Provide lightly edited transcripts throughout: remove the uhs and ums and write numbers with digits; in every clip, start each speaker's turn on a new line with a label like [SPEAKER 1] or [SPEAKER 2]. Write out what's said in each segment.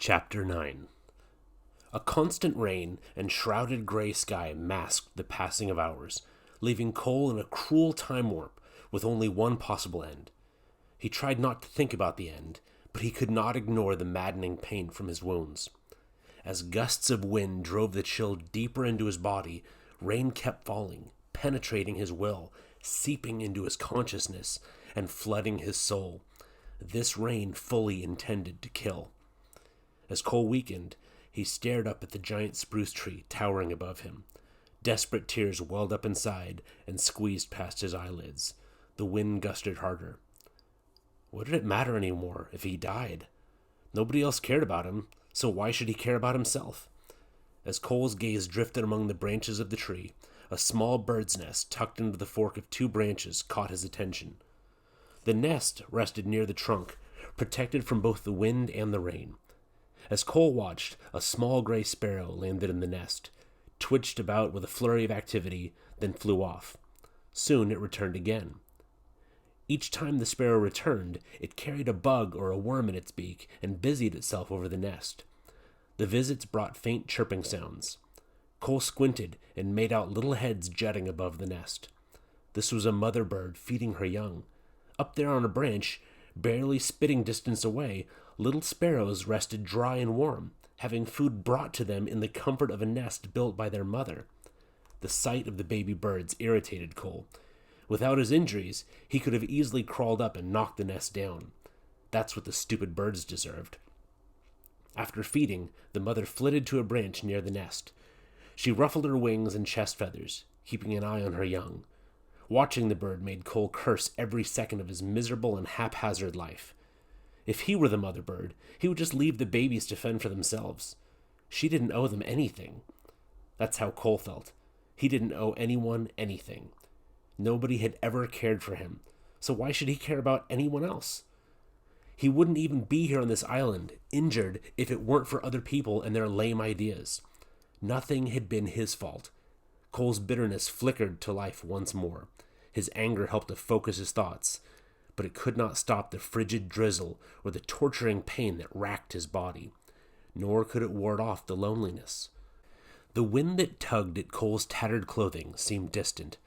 [SPEAKER 1] Chapter 9. A constant rain and shrouded gray sky masked the passing of hours, leaving Cole in a cruel time warp with only one possible end. He tried not to think about the end, but he could not ignore the maddening pain from his wounds. As gusts of wind drove the chill deeper into his body, rain kept falling, penetrating his will, seeping into his consciousness, and flooding his soul. This rain fully intended to kill. As Cole weakened, he stared up at the giant spruce tree towering above him. Desperate tears welled up inside and squeezed past his eyelids. The wind gusted harder. What did it matter anymore if he died? Nobody else cared about him, so why should he care about himself? As Cole's gaze drifted among the branches of the tree, a small bird's nest tucked into the fork of two branches caught his attention. The nest rested near the trunk, protected from both the wind and the rain. As Cole watched, a small gray sparrow landed in the nest, twitched about with a flurry of activity, then flew off. Soon it returned again. Each time the sparrow returned, it carried a bug or a worm in its beak and busied itself over the nest. The visits brought faint chirping sounds. Cole squinted and made out little heads jutting above the nest. This was a mother bird feeding her young. Up there on a branch, barely spitting distance away, little sparrows rested dry and warm, having food brought to them in the comfort of a nest built by their mother. The sight of the baby birds irritated Cole. Without his injuries, he could have easily crawled up and knocked the nest down. That's what the stupid birds deserved. After feeding, the mother flitted to a branch near the nest. She ruffled her wings and chest feathers, keeping an eye on her young. Watching the bird made Cole curse every second of his miserable and haphazard life. If he were the mother bird, he would just leave the babies to fend for themselves. She didn't owe them anything. That's how Cole felt. He didn't owe anyone anything. Nobody had ever cared for him, so why should he care about anyone else? He wouldn't even be here on this island, injured, if it weren't for other people and their lame ideas. Nothing had been his fault. Cole's bitterness flickered to life once more. His anger helped to focus his thoughts, but it could not stop the frigid drizzle or the torturing pain that racked his body, nor could it ward off the loneliness. The wind that tugged at Cole's tattered clothing seemed distant.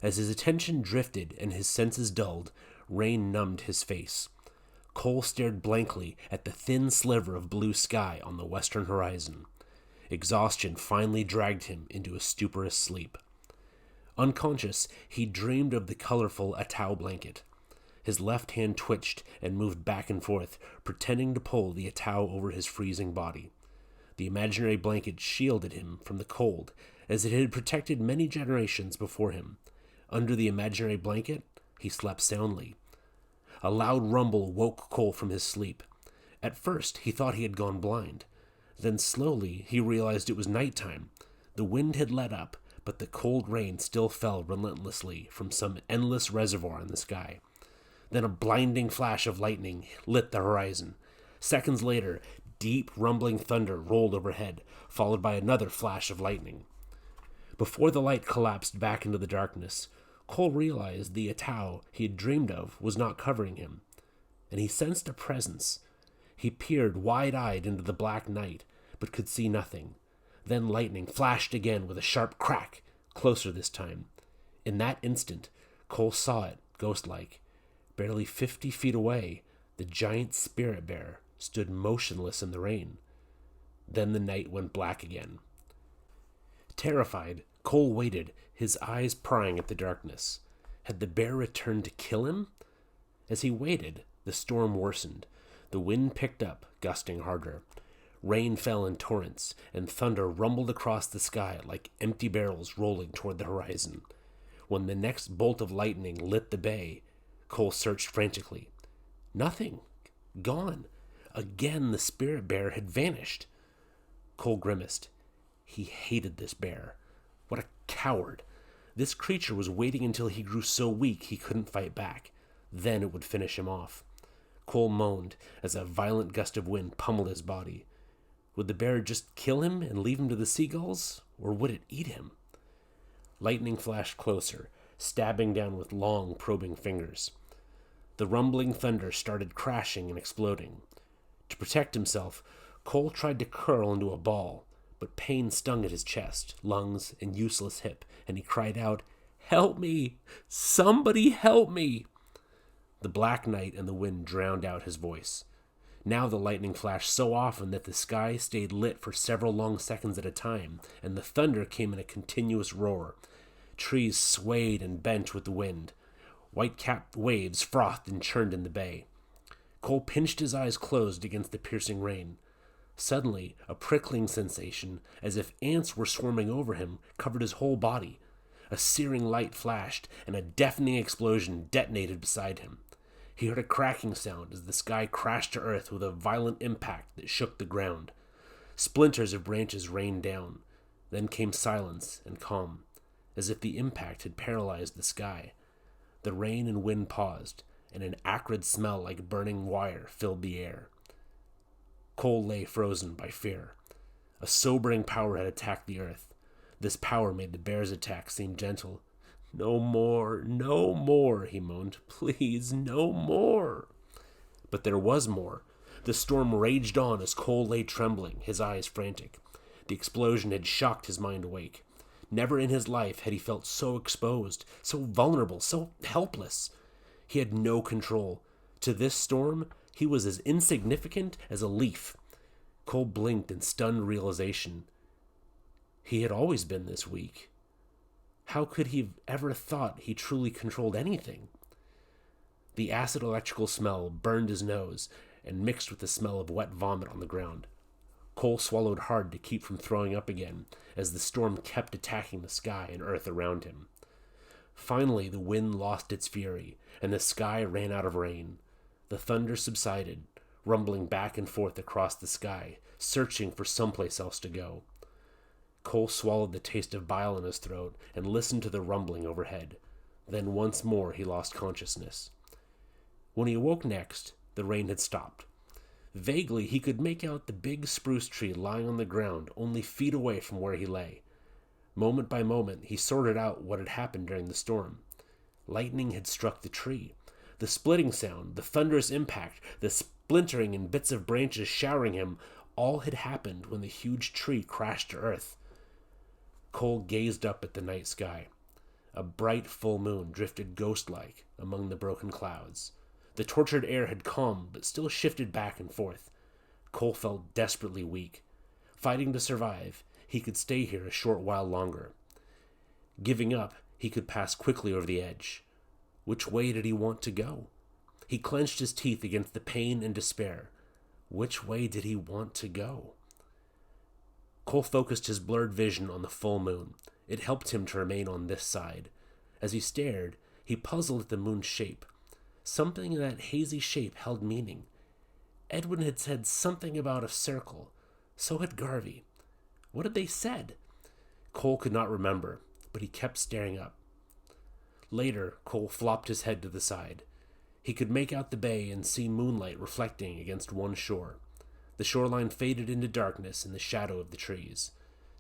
[SPEAKER 1] As his attention drifted and his senses dulled, rain numbed his face. Cole stared blankly at the thin sliver of blue sky on the western horizon. Exhaustion finally dragged him into a stuporous sleep. Unconscious, he dreamed of the colorful Atau blanket. His left hand twitched and moved back and forth, pretending to pull the Atau over his freezing body. The imaginary blanket shielded him from the cold, as it had protected many generations before him. Under the imaginary blanket, he slept soundly. A loud rumble woke Cole from his sleep. At first, he thought he had gone blind. Then slowly, he realized it was nighttime. The wind had let up, but the cold rain still fell relentlessly from some endless reservoir in the sky. Then a blinding flash of lightning lit the horizon. Seconds later, deep rumbling thunder rolled overhead, followed by another flash of lightning. Before the light collapsed back into the darkness, Cole realized the Atau he had dreamed of was not covering him, and he sensed a presence. He peered wide-eyed into the black night, but could see nothing. Then lightning flashed again with a sharp crack, closer this time. In that instant, Cole saw it, ghost-like. Barely 50 feet away, the giant spirit bear stood motionless in the rain. Then the night went black again. Terrified, Cole waited, his eyes prying at the darkness. Had the bear returned to kill him? As he waited, the storm worsened. The wind picked up, gusting harder. Rain fell in torrents, and thunder rumbled across the sky like empty barrels rolling toward the horizon. When the next bolt of lightning lit the bay, Cole searched frantically. Nothing. Gone. Again the spirit bear had vanished. Cole grimaced. He hated this bear. What a coward. This creature was waiting until he grew so weak he couldn't fight back. Then it would finish him off. Cole moaned as a violent gust of wind pummeled his body. Would the bear just kill him and leave him to the seagulls, or would it eat him? Lightning flashed closer, stabbing down with long, probing fingers. The rumbling thunder started crashing and exploding. To protect himself, Cole tried to curl into a ball, but pain stung at his chest, lungs, and useless hip, and he cried out, "Help me! Somebody help me!" The black night and the wind drowned out his voice. Now the lightning flashed so often that the sky stayed lit for several long seconds at a time, and the thunder came in a continuous roar. Trees swayed and bent with the wind. White-capped waves frothed and churned in the bay. Cole pinched his eyes closed against the piercing rain. Suddenly, a prickling sensation, as if ants were swarming over him, covered his whole body. A searing light flashed, and a deafening explosion detonated beside him. He heard a cracking sound as the sky crashed to earth with a violent impact that shook the ground. Splinters of branches rained down. Then came silence and calm, as if the impact had paralyzed the sky. The rain and wind paused, and an acrid smell like burning wire filled the air. Cole lay frozen by fear. A sobering power had attacked the earth. This power made the bear's attack seem gentle. "No more, no more," he moaned. "Please, no more." But there was more. The storm raged on as Cole lay trembling, his eyes frantic. The explosion had shocked his mind awake. Never in his life had he felt so exposed, so vulnerable, so helpless. He had no control. To this storm, he was as insignificant as a leaf. Cole blinked in stunned realization. He had always been this weak. How could he have ever thought he truly controlled anything? The acid electrical smell burned his nose and mixed with the smell of wet vomit on the ground. Cole swallowed hard to keep from throwing up again as the storm kept attacking the sky and earth around him. Finally, the wind lost its fury, and the sky ran out of rain. The thunder subsided, rumbling back and forth across the sky, searching for someplace else to go. Cole swallowed the taste of bile in his throat and listened to the rumbling overhead. Then once more he lost consciousness. When he awoke next, the rain had stopped. Vaguely, he could make out the big spruce tree lying on the ground only feet away from where he lay. Moment by moment, he sorted out what had happened during the storm. Lightning had struck the tree. The splitting sound, the thunderous impact, the splintering and bits of branches showering him, all had happened when the huge tree crashed to earth. Cole gazed up at the night sky. A bright full moon drifted ghost-like among the broken clouds. The tortured air had calmed, but still shifted back and forth. Cole felt desperately weak. Fighting to survive, he could stay here a short while longer. Giving up, he could pass quickly over the edge. Which way did he want to go? He clenched his teeth against the pain and despair. Which way did he want to go? Cole focused his blurred vision on the full moon. It helped him to remain on this side. As he stared, he puzzled at the moon's shape. Something in that hazy shape held meaning. Edwin had said something about a circle. So had Garvey. What had they said? Cole could not remember, but he kept staring up. Later, Cole flopped his head to the side. He could make out the bay and see moonlight reflecting against one shore. The shoreline faded into darkness in the shadow of the trees.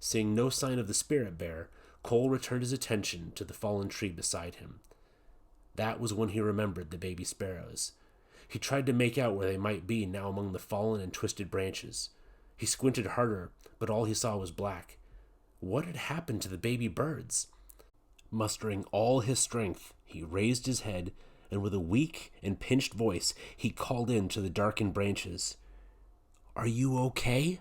[SPEAKER 1] Seeing no sign of the spirit bear, Cole returned his attention to the fallen tree beside him. That was when he remembered the baby sparrows. He tried to make out where they might be now among the fallen and twisted branches. He squinted harder, but all he saw was black. What had happened to the baby birds? Mustering all his strength, he raised his head, and with a weak and pinched voice, he called in to the darkened branches. "Are you okay?"